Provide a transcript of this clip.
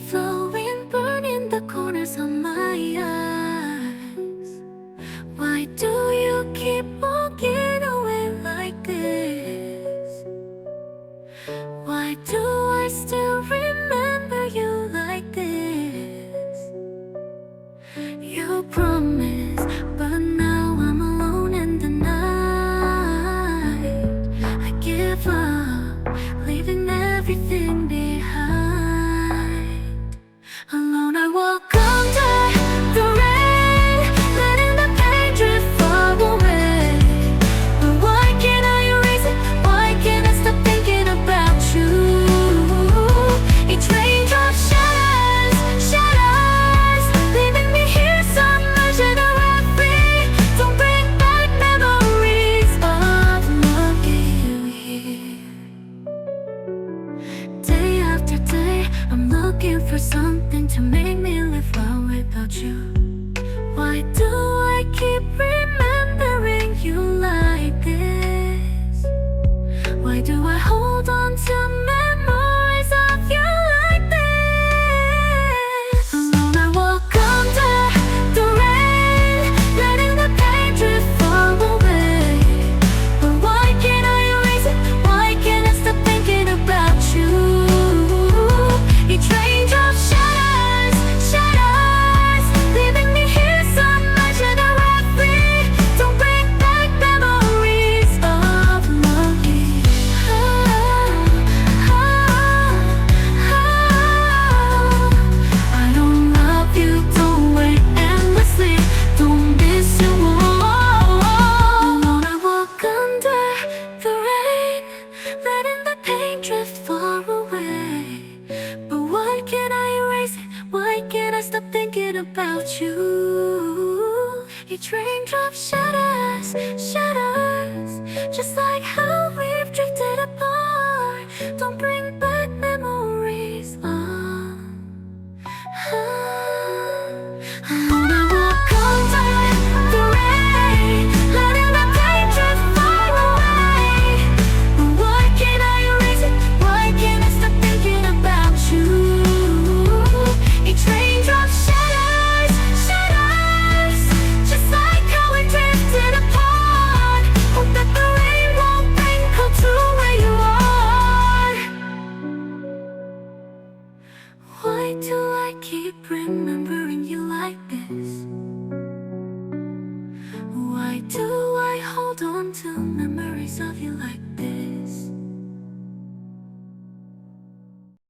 flowing, burning the corners of my eyes. Why do you keep walking away like this? Why do I still remember you like this? You promised, but now I'm alone in the night. I give up, leaving everything behind. Alone I walk under the rain, letting the pain drift far away. But why can't I erase it? Why can't I stop thinking about you? Each raindrop shatters, shatters, leaving me here submerged in a reverie. Don't bring back memories of loving you here. Day after day, I'm looking for something to make me live well without you. Why do I keep remembering you like this? Why do I hold on to memories of you like this? Alone I walk under the rain, letting the pain drift far away. But why can't I erase it? Why can't I stop thinking about you? Each raindrop shatters, shatters, leaving me here submerged in a reverie. Don't bring back memories of loving. I don't love you, don't wait endlessly, don't miss you. Alone I walk under the rain, letting the pain drift far away. But why can't I erase it? Why can't I stop thinking about you? Each raindrop shatters, shatters, just like how we've drifted apart. Don't bring back memories of Alone I walk under the rain, letting the pain drift far away. But why can't I erase it? Why can't I stop thinking about you? Each raindrop shatters, shatters, just like how we drifted apart. Hope that the rain won't bring cold to where you are. Why do I keep remembering you like this? Why do I hold on to memories of you like this?